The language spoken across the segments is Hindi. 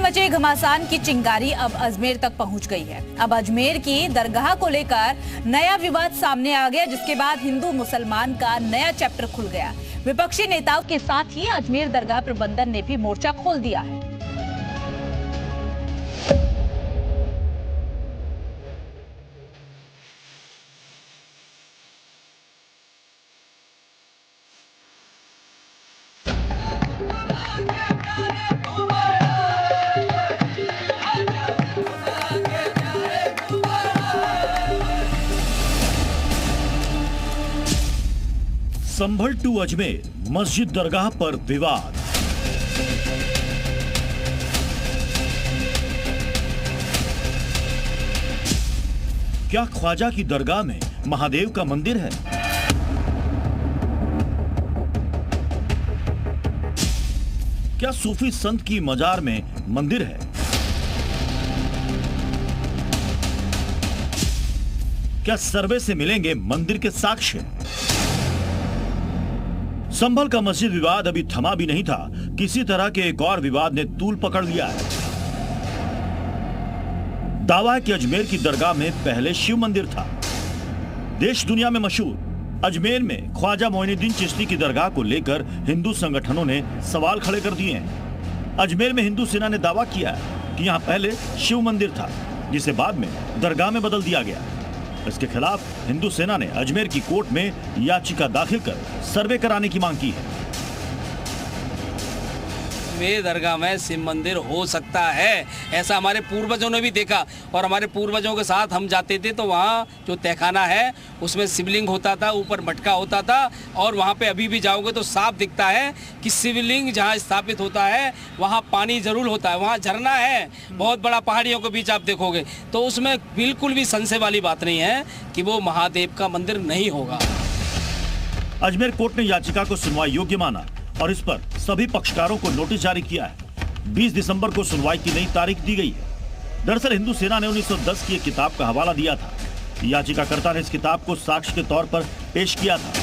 मचे घमासान की चिंगारी अब अजमेर तक पहुंच गई है। अब अजमेर की दरगाह को लेकर नया विवाद सामने आ गया, जिसके बाद हिंदू मुसलमान का नया चैप्टर खुल गया। विपक्षी नेताओं के साथ ही अजमेर दरगाह प्रबंधन ने भी मोर्चा खोल दिया है। संभल टू अजमेर मस्जिद दरगाह पर विवाद। क्या ख्वाजा की दरगाह में महादेव का मंदिर है? क्या सूफी संत की मजार में मंदिर है? क्या सर्वे से मिलेंगे मंदिर के साक्ष्य? संभल का मस्जिद विवाद अभी थमा भी नहीं था, किसी तरह के एक और विवाद ने तूल पकड़ लिया है। दावा है कि अजमेर की दरगाह में पहले शिव मंदिर था। देश दुनिया में मशहूर अजमेर में ख्वाजा मोइनुद्दीन चिश्ती की दरगाह को लेकर हिंदू संगठनों ने सवाल खड़े कर दिए हैं। अजमेर में हिंदू सेना ने दावा किया है कि यहां पहले शिव मंदिर था, जिसे बाद में दरगाह में बदल दिया गया। इसके खिलाफ हिंदू सेना ने अजमेर की कोर्ट में याचिका दाखिल कर सर्वे कराने की मांग की है। वे दरगाह में शिव मंदिर हो सकता है, ऐसा हमारे पूर्वजों ने भी देखा। और हमारे पूर्वजों के साथ हम जाते थे तो वहाँ जो तहखाना है उसमें शिवलिंग होता था, ऊपर मटका होता था। और वहाँ पे अभी भी जाओगे तो साफ दिखता है कि शिवलिंग जहाँ स्थापित होता है वहाँ पानी जरूर होता है, वहाँ झरना है बहुत बड़ा, पहाड़ियों के बीच आप देखोगे। तो उसमें बिल्कुल भी संशय वाली बात नहीं है कि वो महादेव का मंदिर नहीं होगा। अजमेर कोर्ट ने याचिका को सुनवाई योग्य माना और इस पर सभी पक्षकारों को नोटिस जारी किया है। 20 दिसंबर को सुनवाई की नई तारीख दी गई है। दरअसल हिंदू सेना ने 1910 की एक किताब का हवाला दिया था। याचिकाकर्ता ने इस किताब को साक्ष्य के तौर पर पेश किया था।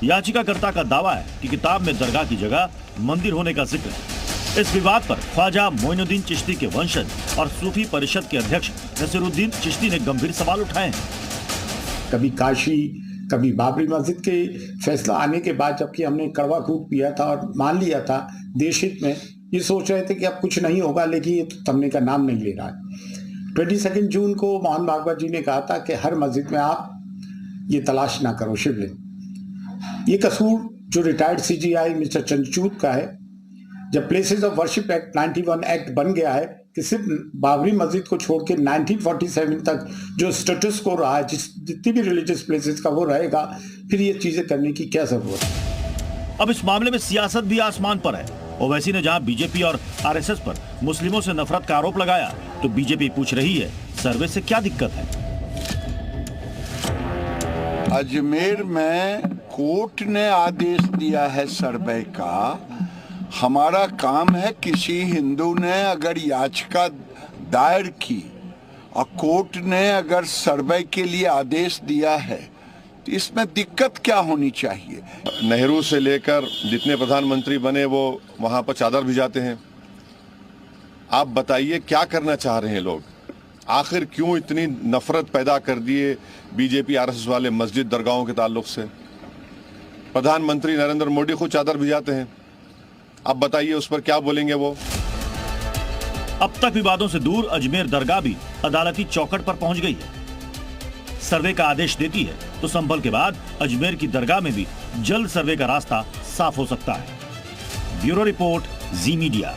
याचिकाकर्ता का दावा है कि किताब में दरगाह की जगह मंदिर होने का जिक्र है। इस विवाद पर ख्वाजा मोइनुद्दीन चिश्ती के वंशज और सूफी परिषद के अध्यक्ष नसीरुद्दीन चिश्ती ने गंभीर सवाल उठाए हैं। कभी काशी, कभी बाबरी मस्जिद के फैसला आने के बाद, जबकि हमने कड़वा घूंट पिया था और मान लिया था देश हित में, ये सोच रहे थे कि अब कुछ नहीं होगा, लेकिन ये तो थमने का नाम नहीं ले रहा है। 22 जून को मोहन भागवत जी ने कहा था कि हर मस्जिद में आप ये तलाश ना करो शिवलिंग। ये कसूर जो रिटायर्ड CGI मिस्टर चंद्रचूड़ का है। जब places of worship act 91 act बन गया है कि सिर्फ बाबरी मस्जिद को छोड़ के 1947 तक जो स्टेटस को रहा है, जितनी भी रिलीजियस प्लेसेस का वो रहेगा, फिर ये चीजें करने की क्या जरूरत है। अब इस मामले में सियासत भी आसमान पर है। ओवैसी ने जहां बीजेपी और RSS पर मुस्लिमों से नफरत का आरोप लगाया, तो बीजेपी पूछ रही है सर्वे से क्या दिक्कत है। अजमेर में कोर्ट ने आदेश दिया है सर्वे का। हमारा काम है, किसी हिंदू ने अगर याचिका दायर की और कोर्ट ने अगर सर्वे के लिए आदेश दिया है तो इसमें दिक्कत क्या होनी चाहिए। नेहरू से लेकर जितने प्रधानमंत्री बने वो वहां पर चादर भिजाते हैं। आप बताइए क्या करना चाह रहे हैं लोग? आखिर क्यों इतनी नफरत पैदा कर दिए बीजेपी RSS वाले मस्जिद दरगाहों के ताल्लुक से? प्रधानमंत्री नरेंद्र मोदी खुद चादर भिजाते हैं। अब बताइए उस पर क्या बोलेंगे वो? अब तक विवादों से दूर अजमेर दरगाह भी अदालती चौखट पर पहुंच गई है। सर्वे का आदेश देती है तो संभल के बाद अजमेर की दरगाह में भी जल्द सर्वे का रास्ता साफ हो सकता है। ब्यूरो रिपोर्ट, जी मीडिया।